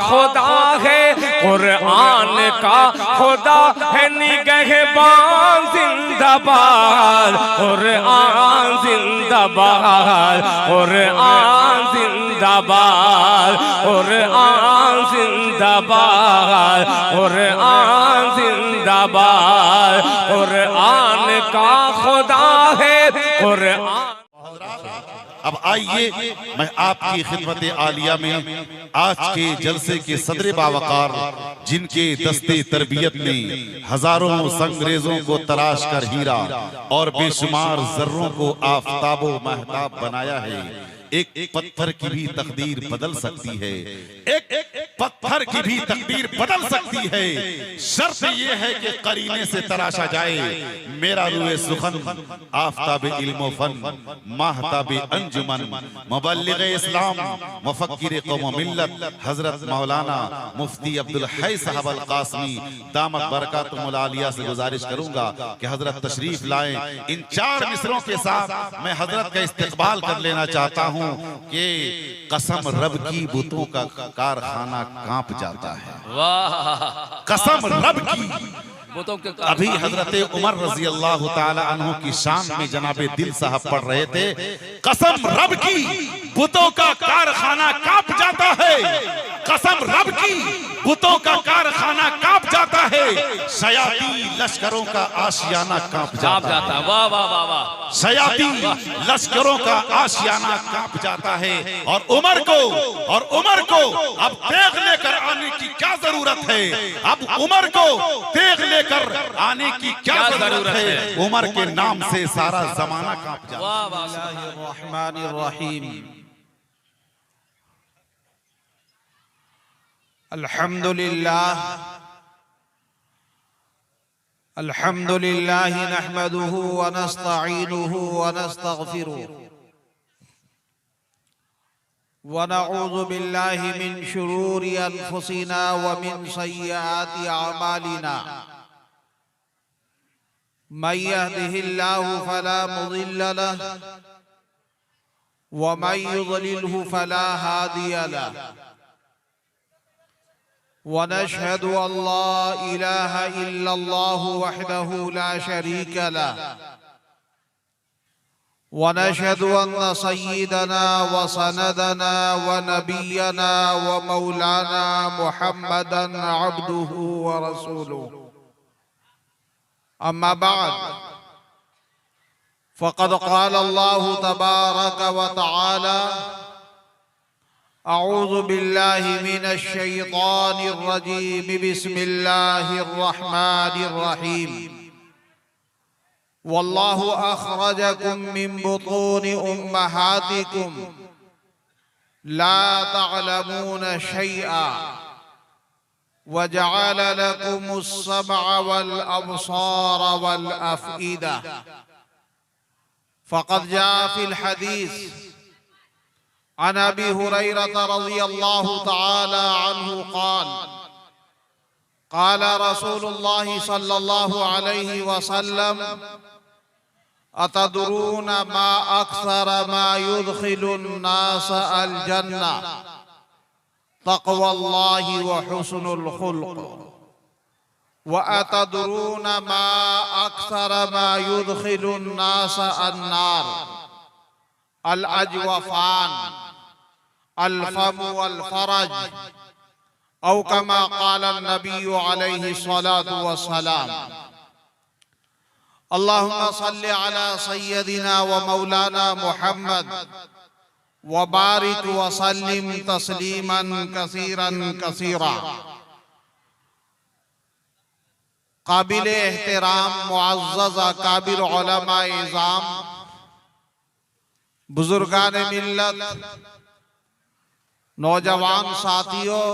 खुदा है, कुरान का खुदा है निगहबान जिंदाबाद, कुरान जिंदाबाद, कुरान जिंदाबाद, कुरान जिंदाबाद, कुरान जिंदाबाद, कुरान का खुदा है, कुरान। अब आइए मैं आपकी खिदमत आलिया में आज के जलसे के सदर बावकार, जिनके दस्ते तरबियत ने हजारों संगरेजों को तराश कर हीरा और बेशुमार जर्रों को आफताबो महताब बनाया है। एक पत्थर की भी तकदीर बदल सकती है, एक पत्थर की भी तकदीर बदल सकती है। शर्त यह है कि करीने से तराशा जाए। मेरा रूए सुखन, आफताबे इल्म फन, महताबे अंजुमन, मुबल्लिग इस्लाम, मुफक्किर कौम मिल्लत हजरत मौलाना मुफ्ती अब्दुल हई साहब अल कासमी दामत बरकातुहुल आलिया से गुजारिश करूंगा कि हजरत तशरीफ लाएं। इन 4 मिसरों के साथ मैं हजरत का इस्तकबाल कर लेना चाहता हूं कि कसम रब की बुतों का कारखाना कांप जाता है। वाह, कसम रब की। बुतों के अभी हजरत उमर रजी अल्लाह ताला अन्हु की शान में जनाबे दिल साहब पढ़ रहे थे, कसम रब की बुतों का कारखाना कांप जाता है, कसम रब की बुतों का कारखाना कांप जाता है, शयाती लश्करों का आशियाना कांप जाता है। वाह वाह वाह वाह, शयाती लश्करों का आशियाना कांप जाता है। और उमर को अब तेग लेकर आने की क्या जरूरत है, अब उमर को तेग लेकर आने की क्या जरूरत है। उमर के नाम से सारा जमाना कांप जाता है। बिस्मिल्लाहिर्रहमानिर्रहीम। अल्हम्दुलिल्लाह अल्हम्दुलिल्लाह नहमदुहु व नस्तईनुहु व नस्तगफिरुहु व नऊज़ु बिल्लाहि मिन शुरूरि अनफुसिना व मिन सय्यिआति अमालिना। मन यहदिहिल्लाहु फला मुदिल्ल लहु व मन युद्लिलहु फला हादिय लहु। वनशहदु अल्ला इलाहा इल्लल्लाहु वहदहु ला शरीक लहु वनशहदु अन्न सय्यिदना व सनदना व नबियना व मौलाना मुहम्मदन अब्दुहु व रसूलुहु। अम्मा बाद फ़क़द क़ाल अल्लाहु तबारक व तआला अऊज़ु बिल्लाहि मिनश शैतानिर रजीम बिस्मिल्लाहिर रहमानिर रहीम। वल्लाहु अखरजकुम मिन बुतूनि उम्महातिकुम ला तअलमून शैआ वजअल लकुमुस समअ वल अबसार वल अफ़ईदा। फ़क़द जाअ फ़िल हदीस अन अबी हुरैरता रज़ियल्लाहु तआला अन्हु क़ाल क़ाल रसूलुल्लाहि सल्लल्लाहु अलैहि वसल्लम अतदरून मा अक्सर मा युदखिलुन नास अल जन्ना तक़वल्लाहि व हुस्नुल खुल्क़ व अतदरून मा अक्सर मा युदखिलुन नास अन्नार अल अजवफ़ान अल फम वल फरज औ कमा क़ाल नबी अलैहि सलातु व सलाम। अल्लाहुम्मा सल्लि अला सय्यदिना व मौलाना मुहम्मद व बारिक व सल्लिम तस्लीमन कसीरन कसीरा। काबिल एहतराम मुअज़्ज़ज़ काबिर उलमा इज़ाम, बुजुर्गान मिल्लत, नौजवान साथियों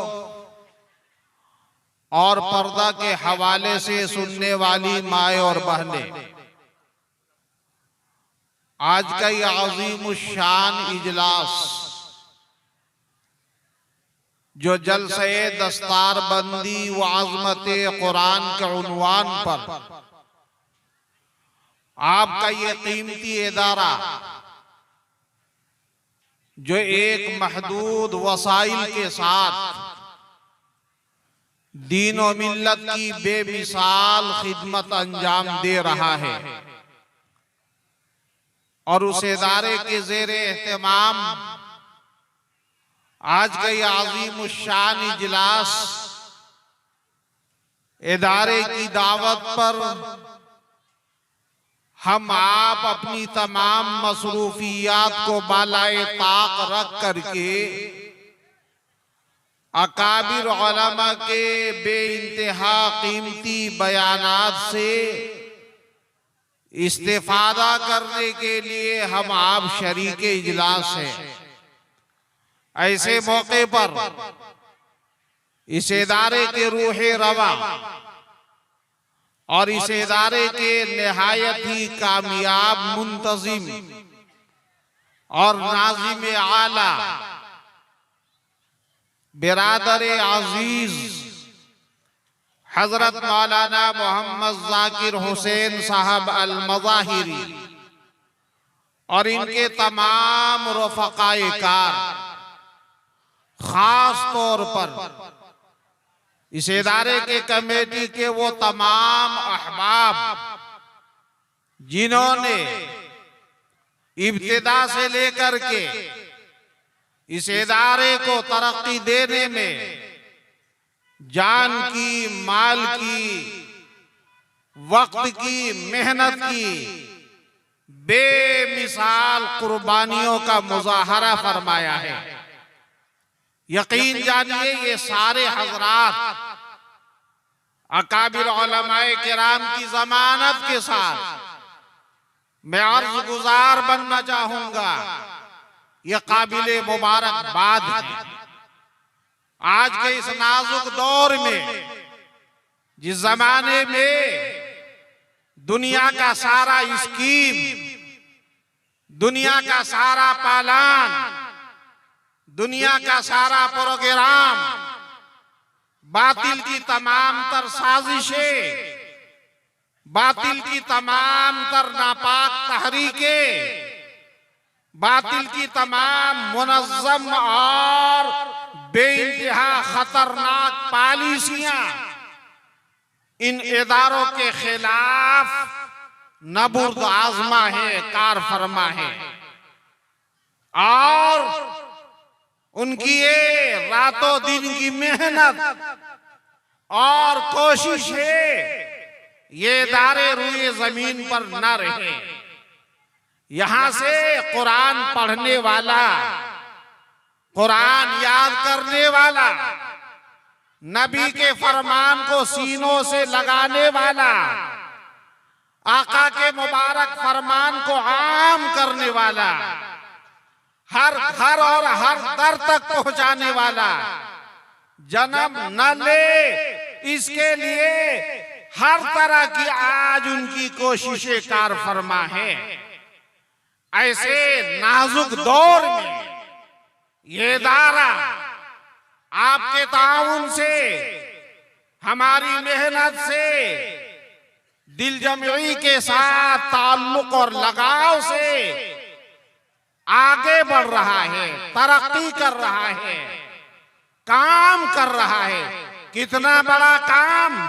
और पर्दा के हवाले से सुनने वाली माए और बहनें, आज का ये अज़ीमुश्शान इजलास जो जलसे दस्तार बंदी व अज़मत कुरान के उन्वान पर आपका ये कीमती इदारा जो एक महदूद वसाइल के साथ दीन और मिल्लत की बेमिसाल खिदमत अंजाम दे रहा है और उस इदारे के ज़ेरे एहतमाम आज का ये अज़ीम शान इजलास इदारे की दावत पर हम आप अपनी तमाम मसरूफियात को बालाए ताक रख करके अकाबिर उलमा के बेइंतहा कीमती बयानात से इस्तेफादा करने के लिए हम आप शरीक इजलास हैं। ऐसे मौके पर इस इदारे के रूह रवा और इस इदारे के निहायत ही कामयाब मुंतजिम और नाज़िम आला बिरादर अजीज हजरत मौलाना मोहम्मद जाकिर हुसैन साहब अल मज़ाहिरी और इनके तमाम रफ़क़ाए कार, खास तौर पर इस इदारे के कमेटी के वो तमाम अहबाब जिन्होंने इब्तिदा से लेकर के इस इदारे को तरक्की देने में जान की, माल की, वक्त की, मेहनत की बेमिसाल कुर्बानियों का मुजाहरा फरमाया है। यकीन जानिए ये सारे हजरात अकाबिर उलमाए किराम की जमानत के साथ मैं अर्ज गुजार बनना चाहूंगा, ये काबिले मुबारकबाद है। आज के इस नाजुक दौर में, जिस जमाने में दुनिया का सारा स्कीम, दुनिया का सारा पालान, दुनिया का सारा प्रोग्राम, बातिल की तमाम तर साजिशें, बातिल की तमाम तर नापाक तहरीकें, बातिल की तमाम मुनज़्ज़म और बेइंतहा खतरनाक पॉलिसियां इन इदारों के खिलाफ नबुर्द आजमा है, कार फरमा है और उनकी ये रातों दिन की मेहनत और कोशिश है ये इदारे रुए जमीन पर न रहे। यहां से कुरान पढ़ने वाला, कुरान याद करने वाला, नबी के फरमान को सीनों से लगाने वाला, आका के मुबारक फरमान को आम करने वाला, हर घर और हर दर तक पहुंचाने वाला जन्म न ले, इसके लिए हर तरह की आज उनकी कोशिशें कार फरमा है। ऐसे नाजुक दौर में ये इदारा आपके ताउन से, हमारी मेहनत से, दिल जमई के साथ ताल्लुक और लगाव से आगे बढ़ रहा है, तरक्की कर रहा है, काम कर रहा है। कितना बड़ा काम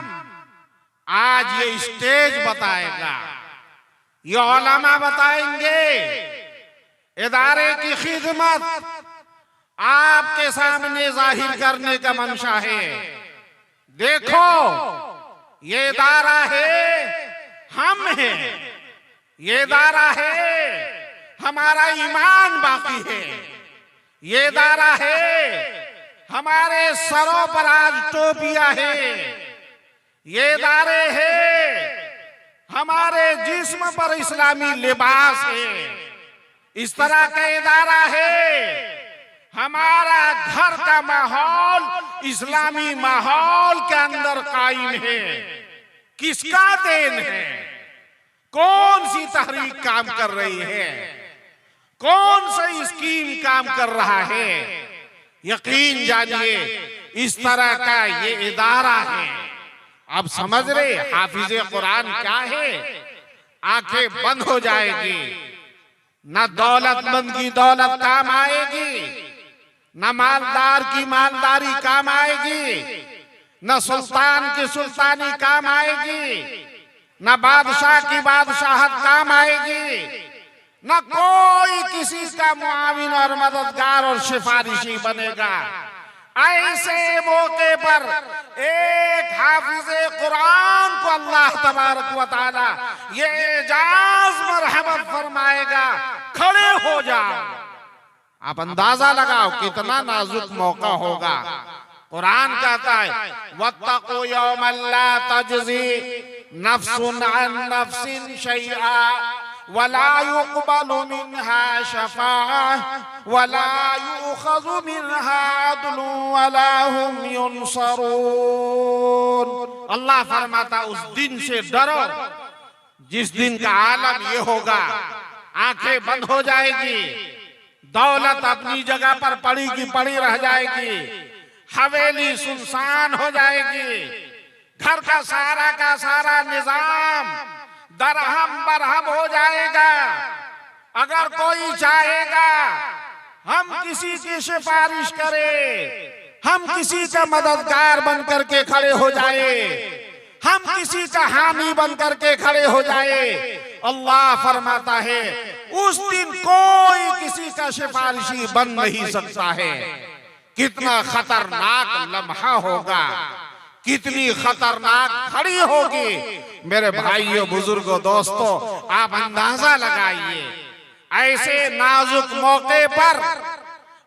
आज ये स्टेज बताएगा, ये उलमा बताएंगे। इदारे की खिदमत आपके सामने जाहिर करने का मंशा है। देखो ये इदारा है, हम हैं, ये इदारा है, हमारा ईमान बाकी है, ये इदारा है, हमारे सरों पर आज टोपियां है, ये इदारे है, हमारे जिस्म पर इस्लामी लिबास है। इस तरह का इदारा है, हमारा घर का माहौल इस्लामी माहौल के अंदर कायम है। किसका देन है? कौन सी तहरीक काम कर रही है? कौन सा स्कीम काम कर रहा है? यकीन जानिए इस तरह का ये इदारा है। अब समझ रहे हाफिज कुरान क्या है? आंखें बंद हो जाएगी, न दौलतमंद की दौलत काम आएगी, न मालदार की मालदारी काम आएगी, न सुल्तान की सुल्तानी काम आएगी, न बादशाह की बादशाहत काम आएगी, न कोई किसी का मुआविन और मददगार और सिफारिशी बनेगा। ऐसे मौके पर एक हाफिज़े कुरान को अल्लाह तबारक व तआला ये एजाज मरहमत फरमाएगा, खड़े हो जाओ। आप अंदाजा लगाओ कितना नाजुक मौका होगा। कुरान कहता है वत्तक़ू यौमन ला तजज़ी नफ्सुन अन नफ्सिन शैआ वला युक़बलु मिन्हा शफ़ाअह वला युख़ज़ु मिन्हा अदलुन वला हुम युनसरून। अल्लाह फरमाता उस दिन से डरो जिस दिन का आलम ये होगा, आंखें बंद हो जाएगी, दौलत अपनी जगह पर पड़ी की पड़ी रह जाएगी, हवेली सुनसान हो जाएगी, घर का सारा निजाम दरहम बरहम हो जाएगा। अगर कोई चाहेगा हम किसी की सिफारिश करें, हम किसी का मददगार बनकर के खड़े हो जाए, हम किसी का हामी बनकर के खड़े हो जाए, अल्लाह फरमाता है उस दिन कोई किसी का सिफारिशी बन नहीं सकता है। कितना खतरनाक लम्हा होगा, कितनी खतरनाक खड़ी होगी। मेरे भाइयों, बुजुर्गों, दोस्तों, आप अंदाजा लगाइए ऐसे नाजुक मौके पर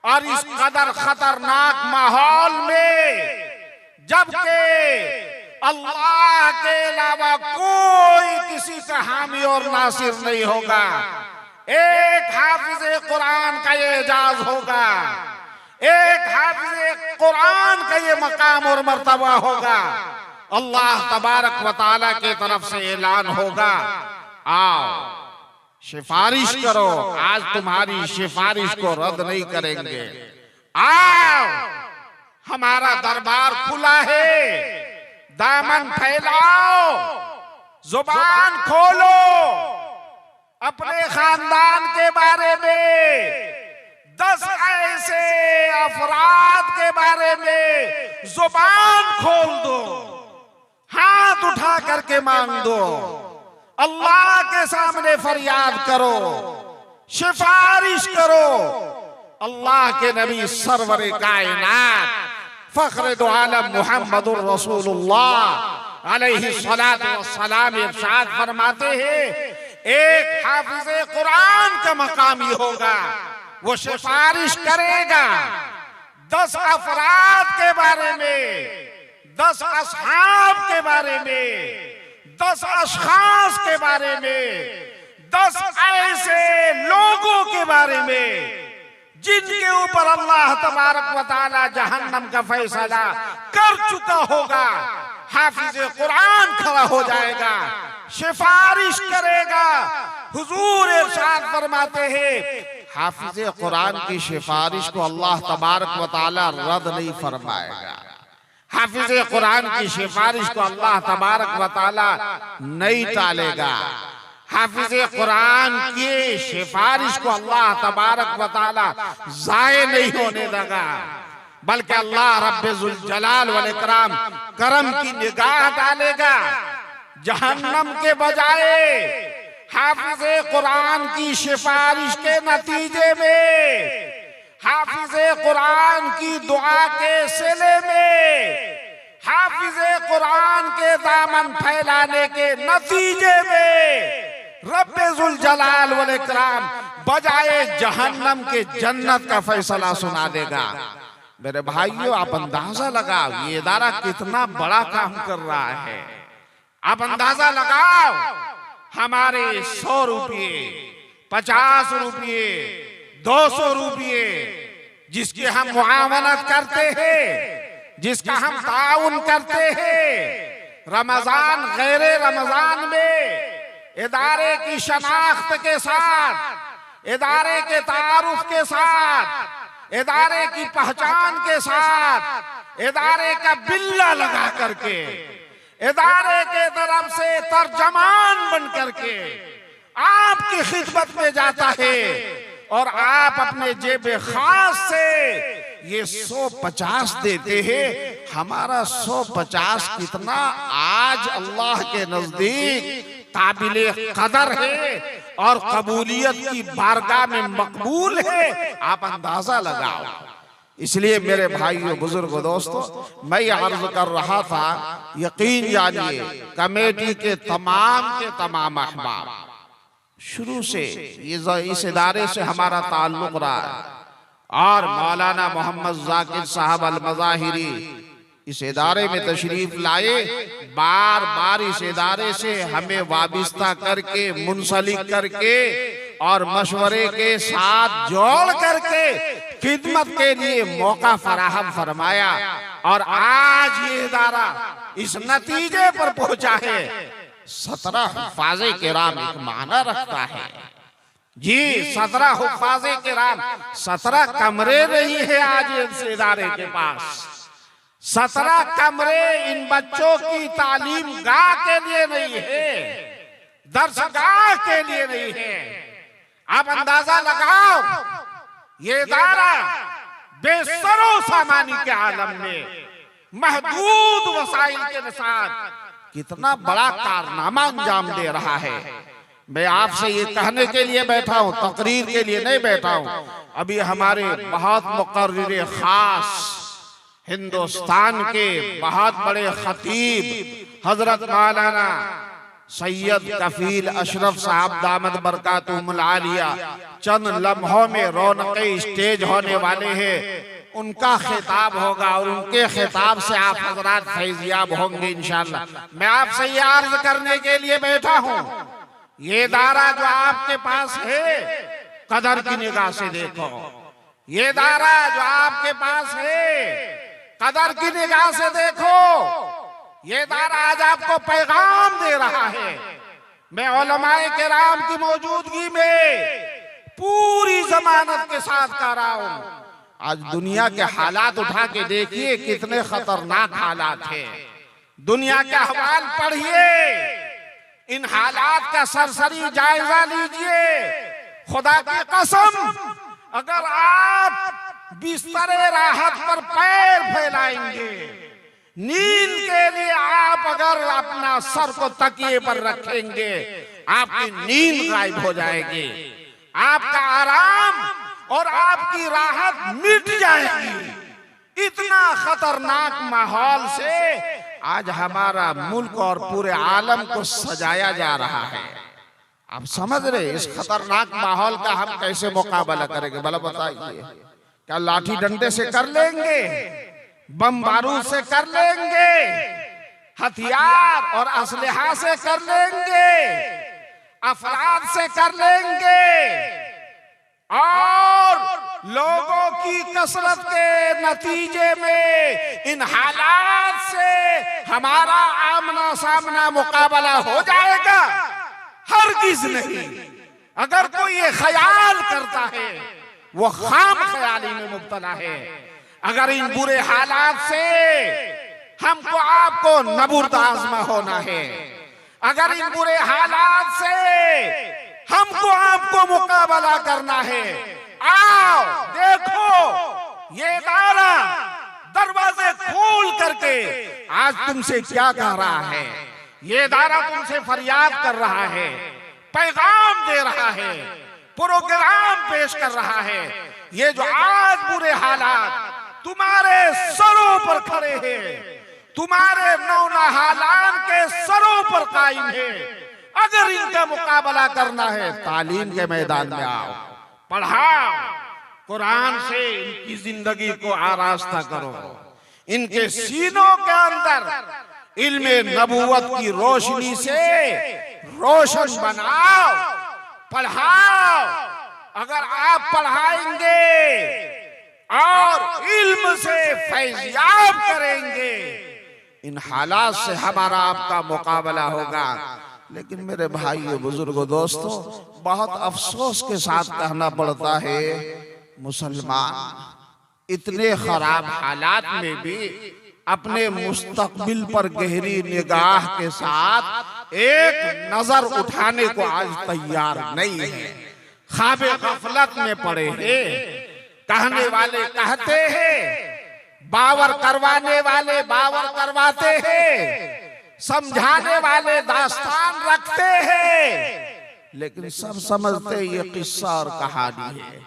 और इस कदर खतरनाक माहौल में, जबकि अल्लाह के अलावा कोई किसी का हामी और नासिर नहीं होगा, एक हाफिज़े कुरान का ये एजाज होगा, एक हाफिज़े कुरान का ये मकाम और मर्तबा होगा। अल्लाह तबारक व तआला की तरफ से ऐलान होगा, आओ सिफारिश करो, आज तुम्हारी सिफारिश को रद्द नहीं करेंगे। आओ हमारा दरबार खुला है, दामन फैलाओ, जुबान खोलो, अपने खानदान के बारे में 10 ऐसे अफराद के बारे में जुबान खोल दो, हाथ उठा करके मांग दो, अल्लाह के सामने फरियाद करो, सिफारिश करो। अल्लाह के नबी सरवरे कायनात फख्र दो आलम मुहम्मदुर रसूलुल्लाह अलैहि सलातु वस्सलाम इरशाद फरमाते हैं, एक हाफिज़े कुरान का मकाम ही होगा, वो सिफारिश करेगा 10 अफराद के बारे में, 10 असहाब के बारे में, 10 अशखास के बारे में, 10 ऐसे लोगों के बारे में जिनके ऊपर अल्लाह तबारक व तआला जहन्नम का फैसला कर चुका होगा। हाफिज़े कुरान खड़ा हो जाएगा, सिफारिश करेगा। हुजूर इरशाद फरमाते हैं हाफिज़े कुरान की सिफारिश को अल्लाह तबारक व तआला रद्द नहीं फरमाएगा। हाफिज़े कुरान की सिफारिश को अल्लाह तबारक व तआला नहीं टालेगा। हाफिज़े कुरान की सिफारिश को अल्लाह तबारक व तआला ज़ाये नहीं होने देगा, बल्कि अल्लाह रब्बुल जलाल वल इकराम करम की निगाह डालेगा। जहन्नम के बजाय हाफिज़े कुरान की सिफारिश के नतीजे में, हाफिज़े कुरान की दुआ के सिले में, हाफिज़े कुरान के दामन फैलाने के नतीजे में रब्बुल जलाल वल इकराम बजाय जहन्नम के जन्नत का फैसला सुना देगा। मेरे भाइयों, आप अंदाजा लगाओ ये इदारा कितना बड़ा काम कर रहा है। आप अंदाजा लगाओ, हमारे 100 रुपये, 50 रुपये, 200 रुपये जिसकी हम मुआवनत करते हैं, जिसका हम ताउन करते हैं, रमजान गैर रमजान में इदारे की शनाख्त के साथ, इदारे के तारुफ के साथ, इदारे की पहचान के साथ, इदारे का बिल्ला लगा करके, इदारे के तरफ से तर्जमान बन करके आपकी खिदमत में जाता है और आप अपने जेब खास से ये 150 देते हैं, हमारा 150 कितना आज अल्लाह के नजदीक काबिले कदर है और कबूलियत की बारगाह में मकबूल है, आप अंदाजा लगाओ। इसलिए मेरे भाइयों, बुजुर्गों, दोस्तों, मैं ये अर्ज कर रहा था, यकीन जानिए कमेटी के तमाम अहबाब शुरू से इस इदारे से हमारा ताल्लुक रहा है और मौलाना मोहम्मद जाकिर साहब अल मज़ाहिरी इस इदारे में तशरीफ लाए, बार बार इस इदारे से हमें वाबिस्ता करके, मुंसलिक करके और मशवरे के साथ जोड़ करके खिदमत के लिए मौका फराहम फरमाया और आज ये इदारा इस नतीजे पर पहुंचा है। 17 हुफ़ाज़े किराम एक माना रखता है जी, 17 हुफ़ाज़े किराम, 17 कमरे नहीं है आज इस इदारे के पास। 17 कमरे इन बच्चों की तालीम गाह के लिए नहीं है, दर्सगाह के लिए नहीं है। आप अंदाजा लगाओ, ये इदारा बेसरो सामानी के आलम में महदूद वसाइल के साथ कितना बड़ा कारनामा अंजाम दे रहा है। मैं आपसे ये कहने के लिए बैठा हूँ, तकरीर के लिए नहीं बैठा हूँ। अभी हमारे बहुत मुकर्रिर खास हिंदुस्तान के बहुत बड़े खतीब हजरत मौलाना सैयद कफील अशरफ साहब दामद बरकातुहुमुल आलिया चंद लम्हों में रौनक स्टेज होने वाले हैं, उनका खिताब होगा और उनके खिताब से आप हजरात फैजियाब होंगे इंशाअल्लाह। मैं आपसे ये अर्ज करने के लिए बैठा हूँ, ये इदारा जो आपके पास है कदर की निगाह से देखो। ये इदारा जो आपके पास है कदर की निगाह से देखो। ये इदारा आज आपको पैगाम दे रहा है। मैं उलमाए किराम की मौजूदगी में पूरी जमानत के साथ कह रहा हूँ, आज दुनिया के हालात उठा के देखिए, कितने खतरनाक हालात हैं। दुनिया के अहवाल पढ़िए, इन हालात का सरसरी जायजा लीजिए। खुदा की कसम, अगर आप बिस्तरे राहत पर पैर फैलाएंगे, नींद के लिए आप अगर अपना सर को तकिए पर रखेंगे, आपकी नींद गायब हो जाएगी, आपका आराम और आपकी राहत मिट जाएगी। इतना खतरनाक माहौल से आज हमारा मुल्क और पूरे आलम को सजाया जा रहा है। आप समझ रहे, इस खतरनाक माहौल का हम कैसे मुकाबला करेंगे? भला बताइए, क्या लाठी डंडे से कर लेंगे? बम बारूद से कर लेंगे? हथियार और असलहा से कर लेंगे? अफराद से कर लेंगे? और लोगों की कसरत के नतीजे में इन हालात से हमारा आमना सामना मुकाबला हो जाएगा? हरगिज़ नहीं। अगर कोई ये ख्याल करता है वो खाम ख्याली में मुब्तला है। अगर इन बुरे हालात से हमको आपको नबूर्द आज़मा होना है, अगर इन बुरे हालात से हमको आपको मुकाबला करना है, आओ देखो ये इदारा दरवाजे खोल करके आज तुमसे क्या कह रहा है। ये इदारा तुमसे फरियाद कर रहा है, पैगाम दे रहा है, प्रोग्राम पेश कर रहा है। ये जो आज बुरे हालात तुम्हारे सरों पर खड़े हैं, तुम्हारे नौनहालान के सरों पर कायम है, अगर इनका मुकाबला करना है तालीम के मैदान में आओ, पढ़ाओ, कुरान से इनकी जिंदगी को आरास्ता करो, इनके सीनों के अंदर इल्मे नबूवत की रोशनी से रोशन बनाओ, पढ़ाओ। अगर आप पढ़ाएंगे और इल्म से फैज़याब करेंगे, इन हालात से हमारा आपका मुकाबला होगा। लेकिन मेरे भाइयों, बुजुर्गों, दोस्तों, बहुत अफसोस के साथ कहना पड़ता है, मुसलमान इतने खराब हालात में भी अपने मुस्तकबिल पर गहरी निगाह के साथ एक नजर उठाने को आज तैयार नहीं है। ख्वाबे गफलत में पड़े हैं, कहने वाले कहते हैं, बावर करवाने वाले बावर करवाते हैं, समझाने वाले दास्तान रखते हैं, लेकिन सब समझते ये किस्सा और कहानी है।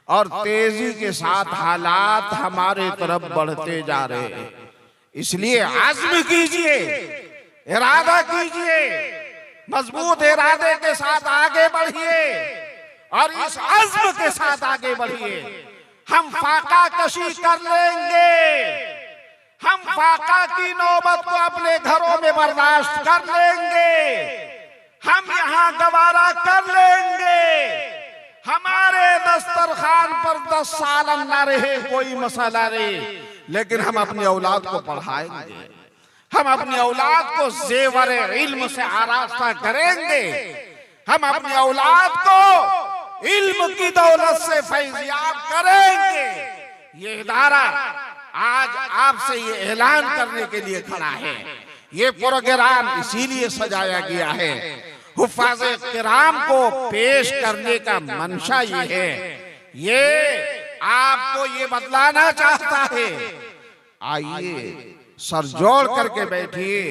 और तेजी के साथ हालात हमारे तरफ बढ़ते जा रहे हैं। इसलिए आज़्म कीजिए, इरादा कीजिए, मजबूत इरादे के साथ आगे बढ़िए और इस अज़्म के साथ आगे बढ़िए। हम फाका कशी कर लेंगे, हम फाका की नौबत को अपने घरों में बर्दाश्त कर लेंगे, हम यहाँ गवारा कर लेंगे। हमारे दस्तरखान पर 10 साल न रहे कोई मसला नहीं, लेकिन हम अपनी औलाद को पढ़ाएंगे, हम अपनी औलाद को जेवर इल्म से आरास्ता करेंगे, हम अपनी औलाद को इल्म की दौलत से फैज़याब करेंगे। ये इदारा आज आपसे ये ऐलान करने के लिए खड़ा है। ये प्रोग्राम इसीलिए सजाया गया है, हुफ़ाज़े किराम को पेश करने का मंशा ये है, ये आपको ये बतलाना चाहता है। आइए सर जोड़ करके बैठिए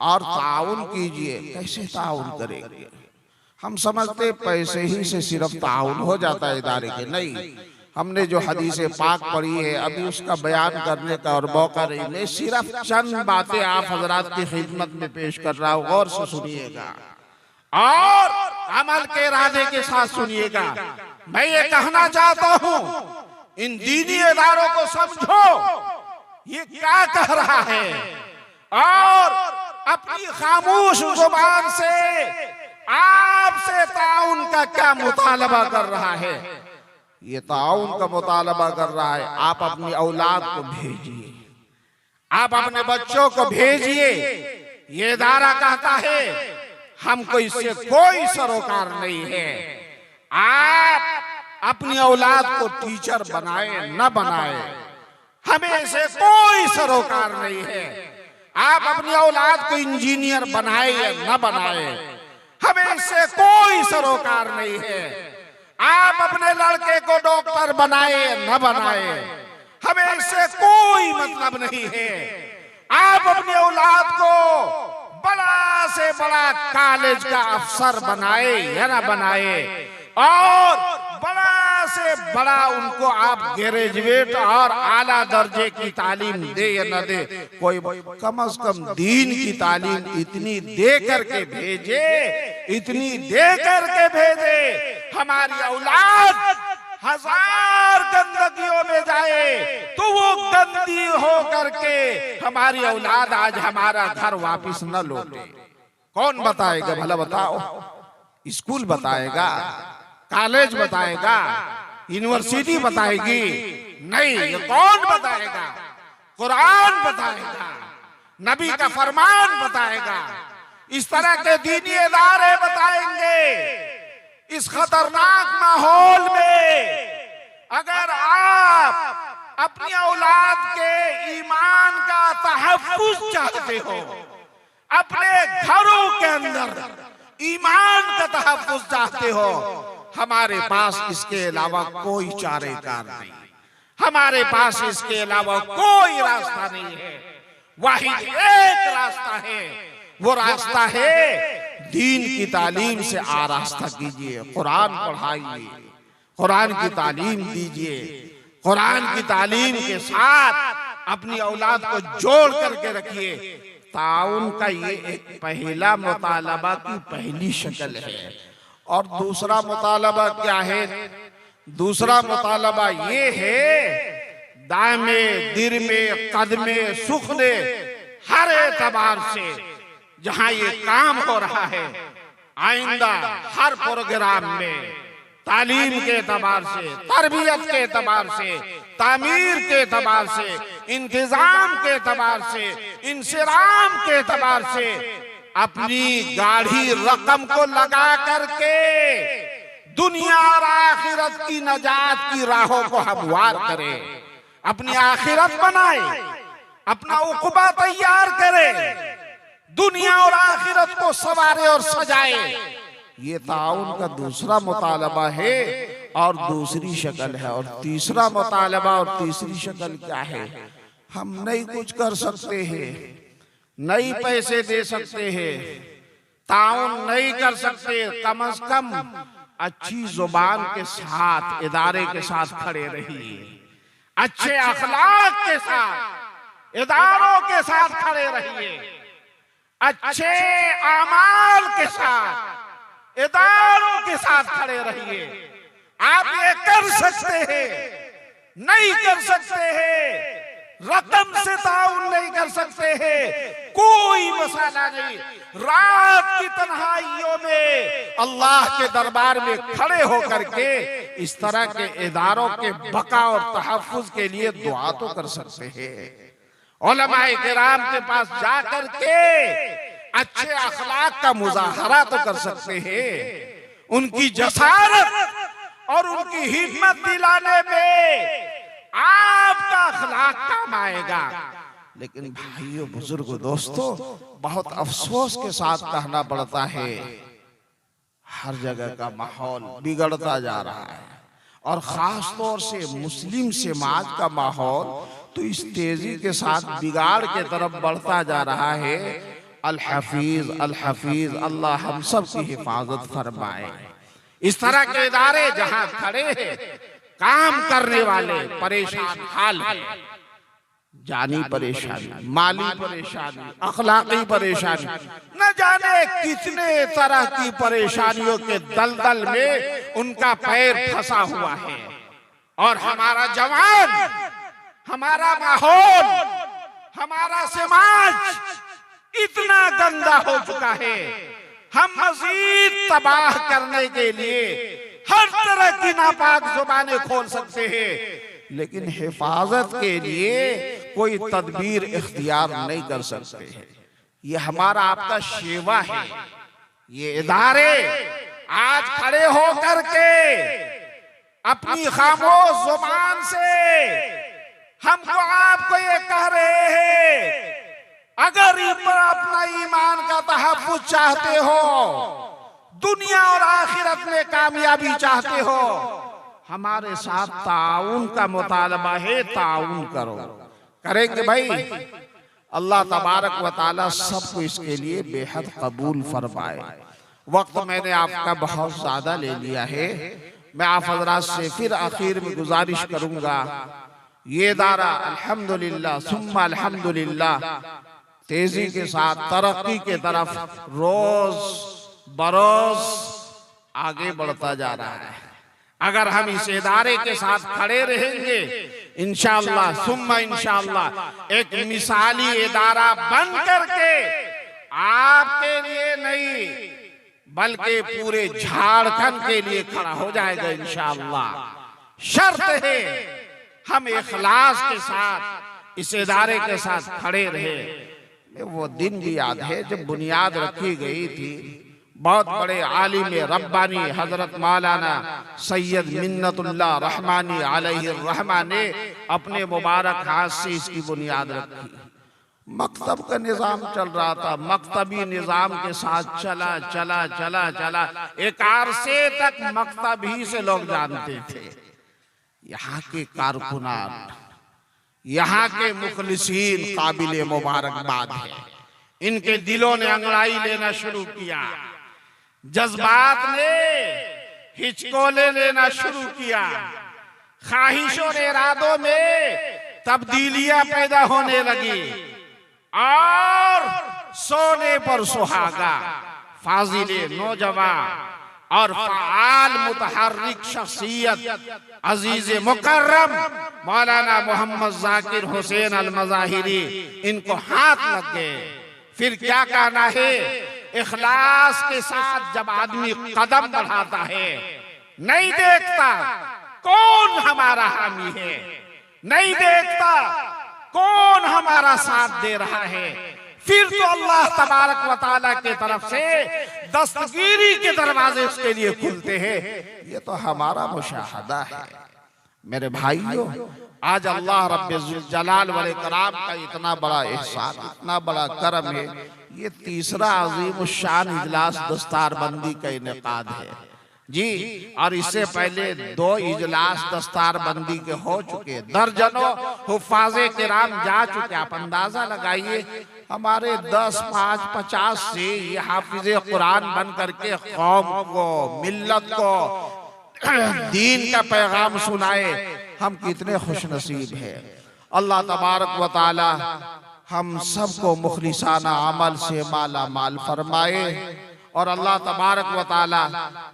और ताउन कीजिए। कैसे ताउन करेंगे? हम समझते पैसे ही से सिर्फ ताउन हो जाता है इदारे के, नहीं। हमने जो हदीस पाक पढ़ी है अभी उसका बयान करने का और मौका नहीं। मैं सिर्फ चंद बातें आप हजरात की खिदमत में पेश कर रहा हूँ, गौर से सुनिएगा और अमल के इरादे के साथ सुनिएगा। मैं ये कहना चाहता हूँ, इन दीनी इदारों को समझो, ये क्या कह रहा है और अपनी खामोश जुबान से आपसे ताउन का क्या मुतालबा कर रहा है। ये ताउन का मुतालबा कर रहा है, आप अपनी औलाद को भेजिए, आप अपने बच्चों को भेजिए। ये इदारा कहता है हमको इससे कोई सरोकार नहीं है। आप अपनी औलाद को टीचर बनाए न बनाए, हमें इससे कोई सरोकार नहीं है। आप अपनी औलाद को इंजीनियर बनाए या न बनाए, हमें इससे कोई सरोकार नहीं है। आप अपने लड़के को डॉक्टर बनाए या न बनाए, हमें इससे कोई मतलब नहीं है। आप अपनी औलाद को बड़ा से बड़ा कॉलेज का अफसर बनाए या ना बनाए, और बड़ा से बड़ा उनको आप ग्रेजुएट और आला दर्जे की तालीम दे या न दे, कोई कम से कम दीन की तालीम इतनी दे करके भेजे, इतनी दे करके भेजे। हमारी औलाद 1000 गंदगियों में जाए तो वो गंदी हो करके हमारी औलाद आज हमारा घर वापस न लौटे। कौन बताएगा भला? बताओ। स्कूल बताएगा, कॉलेज बताएगा, यूनिवर्सिटी बताएगी? नहीं। ये कौन बताएगा? कुरान बताएगा, नबी का फरमान बताएगा, इस तरह के दीनी इदारे बताएंगे। इस खतरनाक माहौल में अगर आप अपनी औलाद के ईमान का तहफ्फुज़ चाहते हो, अपने घरों के अंदर ईमान का तहफ्फुज़ चाहते हो, हमारे पास इसके अलावा कोई चारेकार नहीं, हमारे पास इसके अलावा कोई रास्ता नहीं है। वाहिद एक रास्ता है, वो रास्ता है दीन की तालीम से आरास्ता कीजिए, कुरान पढ़ाइए, कुरान की तालीम दीजिए, कुरान की तालीम के साथ अपनी औलाद को जोड़ करके रखिए। ताउन का ये एक पहला मुतालबा की पहली शक्ल है। और दूसरा मुतालबा क्या है? दूसरा मुतालबा ये है दामे दिरमे कदमे सुखने हर एतबार से जहां ये काम हो रहा है, आइंदा हर प्रोग्राम में तालीम के एतबार से, तरबियत के एतबार से, तामीर के एतबार से, इंतजाम के एतबार से, इंसिराम के एतबार से अपनी गाढ़ी रकम को लगा करके दुनिया और आखिरत की नजात की राहों को हमवार करें, अपनी आखिरत बनाए, अपना उक़बा तैयार करे, दुनिया और आखिरत को सवारे और सजाए। ये ताउन का दूसरा मुतालबा है। और दूसरी शक्ल है, और तीसरा मुतालबा और तीसरी शक्ल क्या है? हम नहीं कुछ कर सकते हैं, नहीं पैसे दे सकते हैं, ताउन नहीं कर सकते, कम से कम अच्छी जुबान के साथ इदारे के साथ खड़े रहिए, अच्छे अखलाक के साथ इदारों के साथ खड़े रहिए, अच्छे आमाल के साथ इदारों के साथ खड़े रहिए। आप ये कर सकते हैं, नहीं कर सकते हैं, रकम से ताउन नहीं कर सकते हैं, कोई मसाला नहीं। रात की तन्हाइयों में अल्लाह के दरबार में खड़े होकर के इस तरह के इदारों के बका और तहफ्फुज के लिए दुआ तो कर सकते हैं। उलमाए किराम के पास जाकर के अच्छे अखलाक का मुजाहरा तो कर सकते हैं। उनकी जसारत और उनकी हिम्मत दिलाने में आपका अखलाक काम आएगा। लेकिन भाइयों, बुजुर्गों, दोस्तों, बहुत अफसोस के साथ कहना पड़ता है, हर जगह का माहौल बिगड़ता जा रहा है, और खास तौर से मुस्लिम समाज का माहौल तो इस तेजी के साथ बिगाड़ के तरफ बढ़ता जा रहा है। अल हफीज, अल हफीज, अल्लाह हम सब की हिफाजत फरमाए। इस तरह के इदारे जहां खड़े हैं, काम करने वाले परेशान हाल है, जानी परेशानी, माली परेशानी, अखलाकी परेशानी, न जाने कितने तरह की परेशानियों के दलदल में उनका पैर फंसा हुआ है। और हमारा जवान, हमारा माहौल, हमारा समाज इतना गंदा हो चुका है, हम मजीद तबाह करने के लिए हर तरह की नापाक जुबानें खोल सकते हैं, लेकिन हिफाजत के लिए कोई तदबीर इख्तियार नहीं कर सकते हैं। ये हमारा आपका शेवा है। ये इदारे आज खड़े होकर के अपनी खामोश जुबान से हमको आपको ये कह रहे हैं, अगर अपना ईमान का तहफ्फुज चाहते हो, दुनिया और आखिरत में कामयाबी चाहते हो, हमारे साथ ताउन का मुतालबा है, ताउन करो। करेंगे भाई? अल्लाह तबारक व तआला सबको इसके लिए बेहद कबूल फरमाए। वक्त मैंने आपका बहुत ज्यादा ले लिया है। मैं आप हजरात से फिर आखिर में गुजारिश करूंगा, ये दारा अल्हम्दुलिल्लाह सुम्मा अल्हम्दुलिल्लाह तेजी के साथ तरक्की के तरफ रोज बरोज आगे बढ़ता जा रहा है। अगर हम इस इदारे के साथ खड़े रहेंगे, इंशाअल्लाह सुम्मा इंशाअल्लाह एक मिसाली इदारा बन करके आपके लिए नहीं बल्कि पूरे झारखंड के लिए खड़ा हो जाएगा इंशाअल्लाह। शर्त है हम इखलास के साथ इस इदारे के साथ खड़े रहे। वो दिन भी याद है जब बुनियाद रखी गई थी, बहुत बड़े आलिम रब्बानी हजरत मौलाना सैयद मिन्नतुल्लाह रहमानी अलैहि रहमा ने अपने मुबारक हाथ से इसकी बुनियाद रखी। मकतब का निजाम चल रहा था, मकतबी निजाम के साथ चला चला चला चला, एक अरसे तक मकतब ही से लोग जानते थे। यहाँ के कारकुनान, यहाँ के मुखलिसीन काबिले मुबारकबाद है। इनके दिलों ने अंगड़ाई लेना शुरू किया, जज्बात ने हिचकोले लेना शुरू किया, ख्वाहिशों और इरादों में तब्दीलियां पैदा होने लगी, और सोने पर सुहागा फाजिले नौजवान और फाल मुतहर्रिक शख्सियत अजीज मुकर्रम मौलाना मोहम्मद जाकिर हुसैन अल मज़ाहिरी इनको हाथ लग गए। फिर क्या कहना है, इखलास के साथ जब आदमी कदम बढ़ाता है, नहीं देखता कौन हमारा हामी है, नहीं देखता कौन हमारा साथ दे रहा है, फिर तो अल्लाह तबारक व तआला के तरफ से दस्तगीरी के दरवाजे उसके लिए खुलते हैं। ये तो हमारा मुशाहदा है। मेरे भाइयों, आज अल्लाह रब्बुल जलाल वल इकराम का इतना बड़ा एहसान, इतना बड़ा करम है। ये तीसरा अजीम शान इजलास दस्तारबंदी का इनेकाद है। जी। और इससे पहले 2 इजलास दस्तारबंदी के हो चुके, दर्जनों हुफ्फाज़े किराम जा चुके। आप अंदाजा लगाइए हमारे 10, 5, 50 से ये हाफिज़े कुरान बन करके कौम को, मिल्लत को दीन का पैगाम सुनाए, हम कितने खुशनसीब हैं। अल्लाह तबारक व तआला हम सबको मुखलिसाना अमल से माला माल फरमाए और अल्लाह तबारक व तआला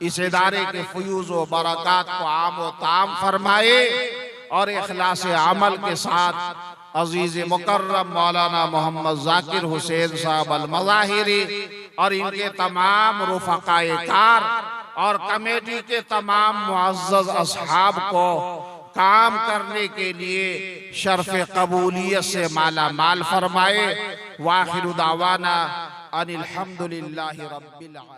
इस इदारे के फयूज़ व बरक़ात को आम व ताम फरमाए और इखलास अमल के साथ अजीज़ मुकर्रम मौलाना मोहम्मद ज़ाकिर हुसैन साहब अल मज़ाहिरी और इनके तमाम रुफ़क़ाए कार और कमेटी के तमाम मुअज़्ज़ज़ अस्हाब को काम करने के लिए शर्फ़ कबूलियत से माला माल फरमाए। वाखिरु दावाना अनिल हम्दुलिल्लाहि रब्बिल आलमीन।